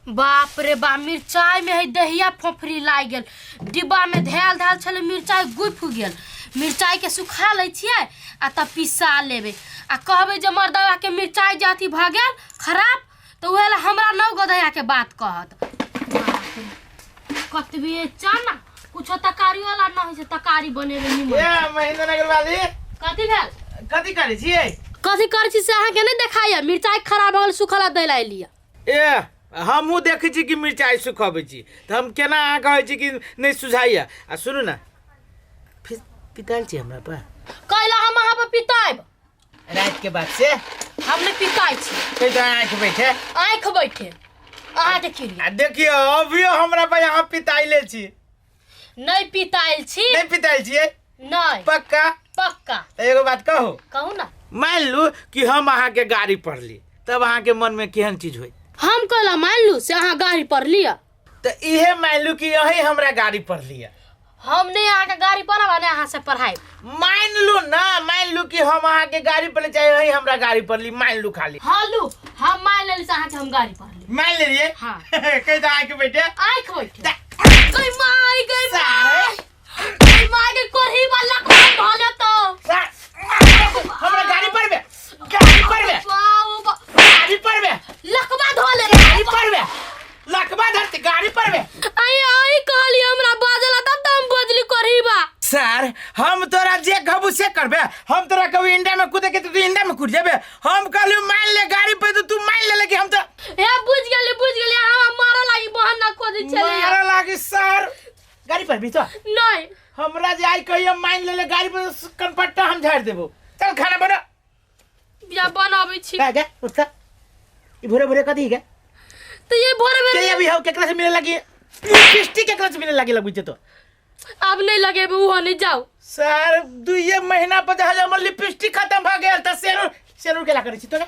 बाप रे बा मिर्चाई में है दहिया फोफरी लाग गेल डिब्बा में धैल धैल छले मिर्चाई गुफ गेल मिर्चाई के सुखा ले छिए आ तब पिसा लेबे आ कहबे जे मर्दवा के मिर्चाई जाती भ गेल खराब तो उहेला हमरा नौ गदया के बात कहत कतबे चना कुछ तकारी वाला न होय से तकारी बनेबे निमन ए महेंद्र नगर वाली कथि भेल कथि करे छिए कथि कर छी से अहाँ के नहीं देखाया मिर्चाई खराब हो गेल सुखला दैला लिया ए हमहू देखे छी कि मिर्चाई सुखाबे छी त हम केना आ कहै छी कि नहीं सुझाइया आ सुनु ना फिर पिताल छी हमरा पर कहला हम अहाँ पर पिताब रात के बाद से हमने पिताई छी कई तो आंख बैठे अहाँ देखिए आ देखियो अभियो हमरा पर यहाँ पिताइले छी नहीं पिताइल छी नहीं पिताइल छिए नहीं पक्का पक्का एगो बात कहू कहू ना मान लू कि हम अहाँ के गाड़ी पढ़ली तब अहाँ के मन में केहन चीज होई हम कहला मान लू से अहाँ गाड़ी पर लिया तो इहे मान लू कि यही हमरा गाड़ी पढ़ लिया हम नहीं अहाँ के गाड़ी पढ़ा ने अहाँ से पढ़ाई मान लू ना मान लू कि हम अहाँ के गाड़ी पर चाहे यही हमरा गाड़ी पर ली मान लू खाली हाँ लू हम मान ले से अहाँ के हम गाड़ी पर ली मान ले लिए हाँ कई तो आंख बैठे गई माई के कोरही वाला को धोले तो हमरा गाड़ी पर बे गाड़ी पर बे लकवा धोले गाड़ी पर बे लकवा धरते गाड़ी पर बे आई कहली हमरा बाजला तब तो हम बजली कोरही बा सर हम तोरा जे कहबू से करबे हम तोरा कहबू इंडिया में कूदे के तो तू इंडिया में कूद जेबे हम कहलू मान ले गाड़ी पे तो तू मान ले कि हम तो ए बुझ गेली हम मारा लागी बहन ना खोदे चले मारा लागी सर गाड़ी पर भी तो नहीं हमरा जे आई कहियो मान ले गाड़ी पर कनपट्टा हम झाड़ देबो चल खाना बना या बनाबै छी का गे उठा ई भोरे भोरे कथि गे तो ये भोरे में के अभी हो केकरा से मिले लगी लिपस्टिक केकरा से मिले लगी लगुचे तो अब नहीं लगेबे वो नहीं जाओ सर 2 महीना पर जहां हमर लिपस्टिक खत्म भ गेल त सेनुर केला करै छी तो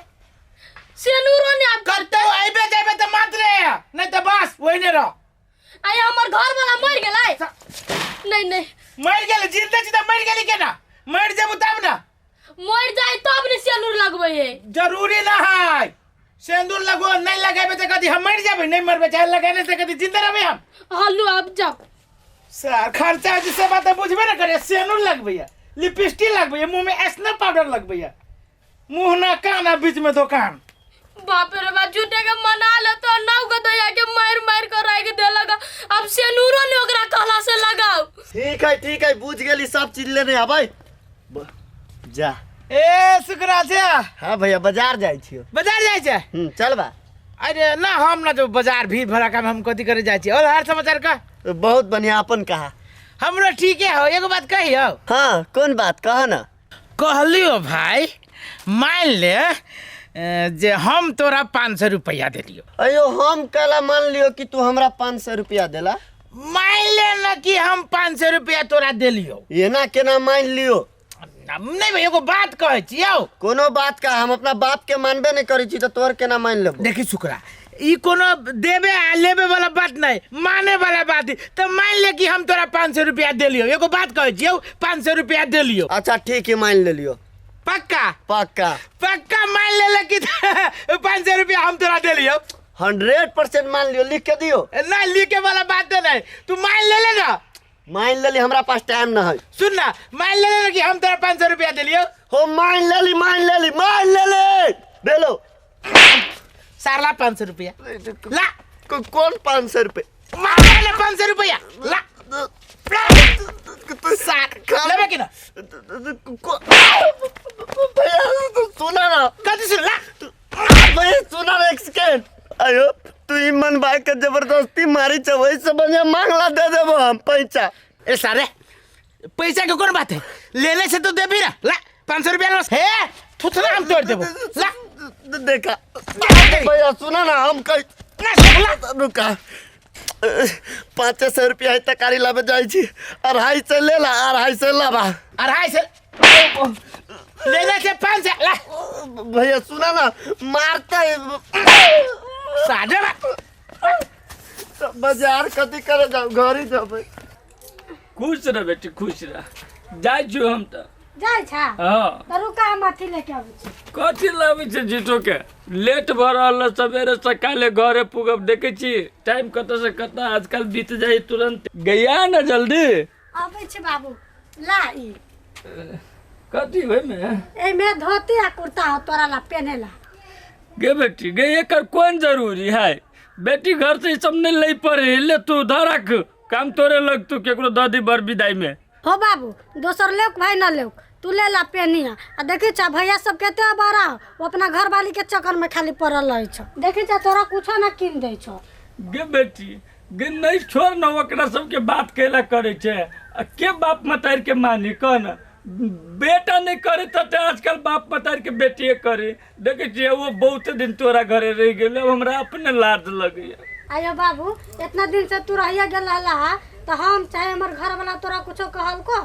सेनुरो ने अब कतौ आइबे जेबे त मात्र नहीं त बस वही ने रह आई हमर घर वाला मर गेलै नहीं मर गेल जिंदा छी त मर गेली केना मर जेबू तब ना मर जाए तब ने सेनुर लगबै है जरूरी ना है सेंदूर लगो नहीं लगाबे त कदी हम मर जाबे नहीं मरबे चाहे लगाने से कदी जिंदा रहबे हम हल्लू अब जाओ सर खर्चा जिसे बात बुझबे ना करे सेनुर लगबैया लिपस्टिक लगबैया मुंह में एस्ना पाउडर लगबैया मुंह ना कान आ बीच में दुकान बाप रे बा झूठे के मना ले तो नौ गदया के मार कर राख दे लगा अब सेनुरो ने ओकरा कहला से लगाओ ठीक है बुझ गेली सब चीज लेने आबै जा ए सुकराज हाँ भैया बाजार जाय छियो बाजार जाय छै चल बा अरे ना हम ना जो बाजार भीड़ भड़का में हम कथी करे जाय छी और हर समाचार का बहुत बढ़िया अपन कहा हमरो ठीके हो एगो बात कहियो हाँ कौन बात कह ना कहलियो भाई मान ले जे हम तोरा 500 रुपया देलियो अयो हम कला मान लियो कि तू हमरा 500 रुपया देला मान ले ना कि हम 500 रुपया तोरा देलियो ये ना केना मान लियो नहीं भाई एगो बात कहै छियौ कोनो बात का हम अपना बाप के मानबे नहीं करै छी त तोर केना मान लेबो देखी शुक्रा ई कोनो देबे आ लेबे वाला बात नहीं माने वाला बात है तो मान ले कि हम तोरा 500 रुपया देलियो एगो बात कहै छियौ 500 रुपया देलियो अच्छा ठीक है मान ले लियो पक्का पक्का मान ले कि 500 रुपया हम तोरा देलियो 100% मान लियो लिख के दियो नहीं लिखे वाला बात नहीं तू मान ले ना मान लेली हमरा पास टाइम ना है सुन ना मान ले कि हम तोरा 500 रुपया देलियो हो मान लेली बेलो सारला 500 रुपया ला कौन 500 रुपया मान ले 500 रुपया ला लेबे कि ना सुना ना कथी सुन ला भैया सुना ना एक सेकंड आयो तू ईमान भाई के जबरदस्ती मारी छ वही से बढ़िया मांगला दे देबो हम पैसा ए सारे पैसा के कौन बात है लेने से तो दे भी ना ला 500 रुपया लो हे थुथला हम तोड़ देबो ला देखा भैया सुना ना हम कह रुका 500 रुपया तकारी लाबे जाई छी 250 ले ला 250 लाबा 250 लेने से 500 ला भैया सुना ना मारता साढ़े बाजार कथी करे जाओ घर ही जाओ खुश रह बेटी खुश रह जाय जो हम तो जाय छा हाँ तो रुका हम अथी लेके आबै छी। कथी लाबै छै झूठो के लेट भऽ रहल है, सवेरे से काले घरे पुगब देखे छी टाइम कतऽ से कतऽ आजकल बीत जाए तुरंत। गैया ना जल्दी आबै छी बाबू ला ई कथी होय में एमे धोती आ कुर्ता हो तोरा ला पहने ला। गे बेटी गे एकर कौन जरूरी है, बेटी घर से ई सब नहीं ले पड़े ले तू धरक काम तोरे लग तू केकरो दादी बर विदाई में। हो बाबू दोसर लेक भाई न लेक तू ले ला पेनिया आ देखी छा भैया सब केते बड़ा वो अपना घर वाली के चक्कर में खाली पड़ल रहे छ। देखी छा तोरा कुछो ना किन दे छ। गे बेटी गे नहीं छोड़ न ओकरा सबके बात कैला करे छे आ के बाप मतार के मानी कौन बेटा नहीं करे तो आजकल बाप मतार के बेटिए करे। देखे छिए वो बहुत दिन तोरा घरे रह गेल, अब हमरा अपने लाज लगे। आयो बाबू इतना दिन से तू रहिया गेल रहा तो हम चाहे हमर घर वाला तोरा कुछो कहल को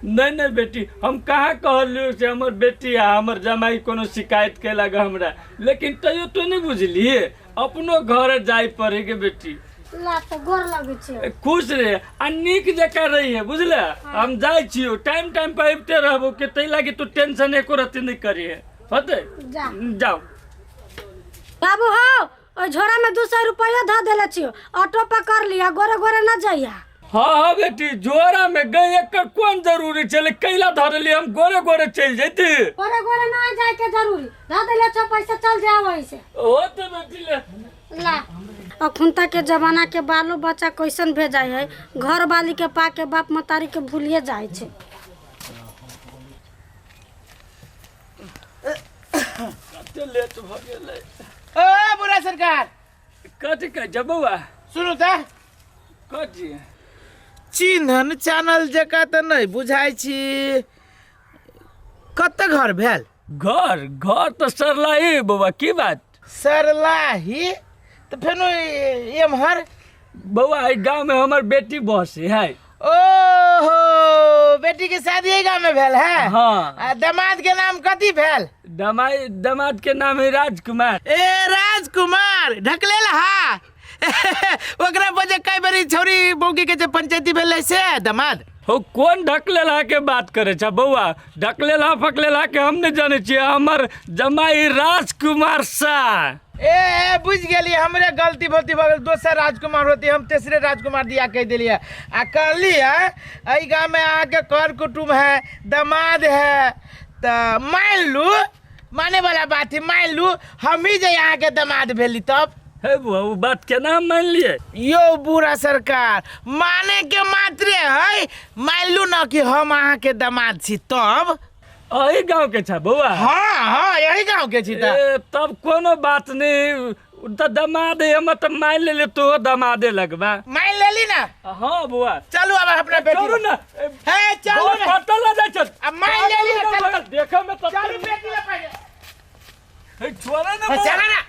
नहीं नहीं बेटी हम कहाँ कहलियो से हमर बेटी आ हमर जमाई कोनो शिकायत कैलक हमरा, लेकिन तैयो तो नहीं बुझलिए अपनो घर जाय पड़े के बेटी। ला तो गोर लगे छे खुश रहे आ नीक जका रही है बुझले। हम जाय छियो टाइम टाइम पे अबते रहबो के तै लागी तू टेंशन एको रति नहीं करिए होते जा जाओ। बाबू हो ओ झोरा में 200 रुपया ध देले छियो ऑटो पकड़ लिया गोरे गोरे न जाइया। हाँ हाँ बेटी जोरा में गए एकर कौन जरूरी चले कैला धरली हम गोरे गोरे चल जैती। गोरे गोरे ना जाए के जरूरी ध देले छ पैसा चल जाओ वैसे होते बेटी ले ला। अखुनता के जमाना के बालो बच्चा कैसन भेजाय है घर वाली के पाके बाप मतारी के भूलिए जाए छे। कते लेट भ गेलै। ओ बुरा सरकार कथी कह जबुआ सुनू त कथी चिन्हन चानल जका त नहीं बुझाई छी कत घर भेल घर घर तो सरलाई बाबा की बात सरलाही तो फेनो एमहर बउआ ई गांव में हमर बेटी बसे है। ओहो बेटी के शादी यही गाँव में भेल है। हाँ आ दामाद के नाम कथी भेल दामाद के नाम है राजकुमार। ए राजकुमार ढकलेल हा ओकरा वजह कई बारी छोरी बौकी के जे पंचायती भेल से दामाद हो कौन ढकलेला के बात करे छ बउआ ढकलेला फकलेला के हम नहीं जाने छिए हमर जमाई राजकुमार सा। ए बुझ गेली हमरे गलती भलती भगल दोसर राजकुमार होती हम तेसरे राजकुमार दिया कह दिलिए आ कहली है एहि गाँव में आके कर कुटुम है दामाद है तो मान लू माने वाला बात है मान लू हम ही जे यहाँ के दामाद भेली तब हे बुआ वो बात के नाम मान लिए यो बुरा सरकार माने के मात्रे है मान लू ना कि हम अहाँ के दामाद छी तब अही गांव के छ बउआ। हाँ हाँ यही गाँव के छी तब कोनो बात नहीं तो दामाद है हम तो मान ले तो दामादे लगबा मान लेली ना। हाँ बुआ चलू अब अपना बेटी चलू ना है चलू बहुत ना पता लगा छ अब मान लेली ना चलू देखा में तो चलू बेटी ले पहले हे छोरा ना चला बउआ। ना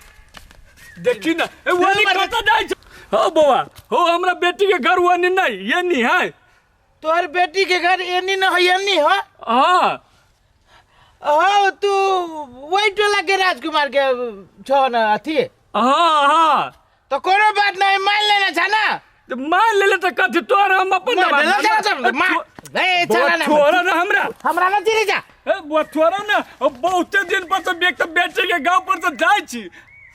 देखी ना ए वाली कत जाय छ हो बउआ हो हमरा बेटी के घर वनी नहीं ये नहीं है। तोहर बेटी के घर एनी न है एनी हो हाँ हाँ तू वही टोला के राजकुमार के छो न अथी हाँ हाँ तो कोनो बात नहीं मान लेना छ ना तो मान ले तो कथी तोर हम अपन मान ले, चल, चल, मान। ए, चला ना। छोरा ना हमरा ना चिनी जा ए बुआ छोरा ना बहुते दिन पर तो एक तो बेचे के गांव पर तो जाय छी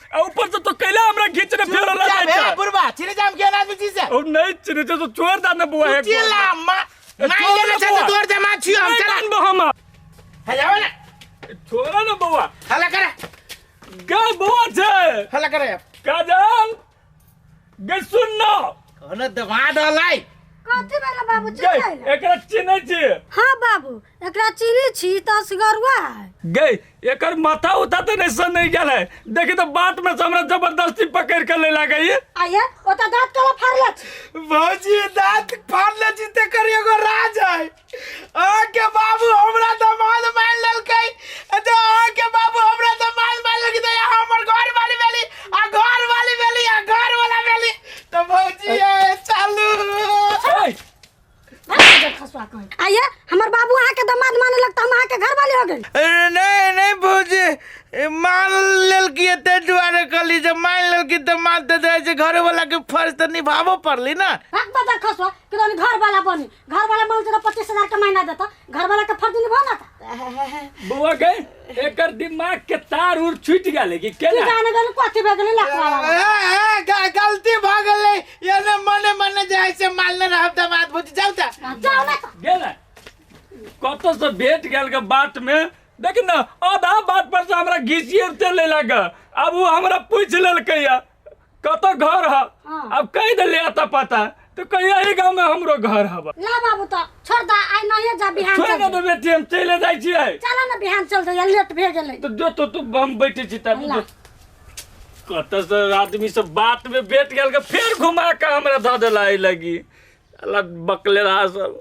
आ ऊपर से तो कैला हमरा खींचने फेर ला जा जाय बे छ बुरबा चिनी जाम के आदमी छी से ओ नहीं चिने तो छोड़ दा ना बुआ एक चिल्ला मान लेना छ तो तोर जमा छियो हम चला हम है जाओ ना छोरा ना बुआ हल्ला करे गा बुआ छे हल्ला करे काजल गे सुन ना कोनो दवाद लाई कथी वाला बाबू चल एकरा चिन्ह छी हाँ बाबू एकरा चीनी छी तो सिगरुआ है गई एकर माथा उठा तो नहीं सन नहीं गेल है देखी तो बात में से हमरा जबरदस्ती पकड़ के ले लगा ये आये ओता दांत कला फाड़ले छी भौजी दांत फाड़ले छी ते कर एगो राज है आ के बाबू हमरा दामाद मान ललकै तो आ के बाबू हमरा दामाद मान ललकै तो हमर घर वाली भेली आ घर वाली भेली आ घर वाला भेली तो भौजी चालू आये हमर बाबू अहाँ के दामाद माने लगता हम अहाँ के घर वाले हो गए। नहीं नहीं भौजी मान ललकी ते दुआरे कली जे मान ललकी दामाद दे से घरे वाला के फर्ज तो निभावो पड़ली ना। रख बता खसवा कि तोनी घर वाला बनी, घर वाला मन तेरा 25,000 का महीना देता, घर वाला के फर्ज निभाना था। बुआ गए एकर दिमाग के तार उर छूट गेले कि तू केना जाने गल कथि भे गेलै लखवा गलती भ गेलै, ये ने मने मने जाय से मालने रहब दामाद भौजी जाऊ ता जाओ ना तो गेला कत से भेट गेल के बात में देख ना आधा बात पर से हमरा घिसिए ले लगा। अब वो हमरा पूछ लेलकै या कत घर है, अब कह देले आता पता तो कहिया ही गांव में हमरो घर हबा। ला बाबू तो छोड़ दा, आई नहीं जा बिहान छोड़ चल। ना तो बेटी हम चले जाय छियै। चला ना बिहान चल जा, लेट भे गेलै। तो जो तो हम बैठे छी तब ला। कत से आदमी से बात में बैठ गेल के फिर घुमा के हमरा ध देला लगी अल्लाह बकले रहा सब।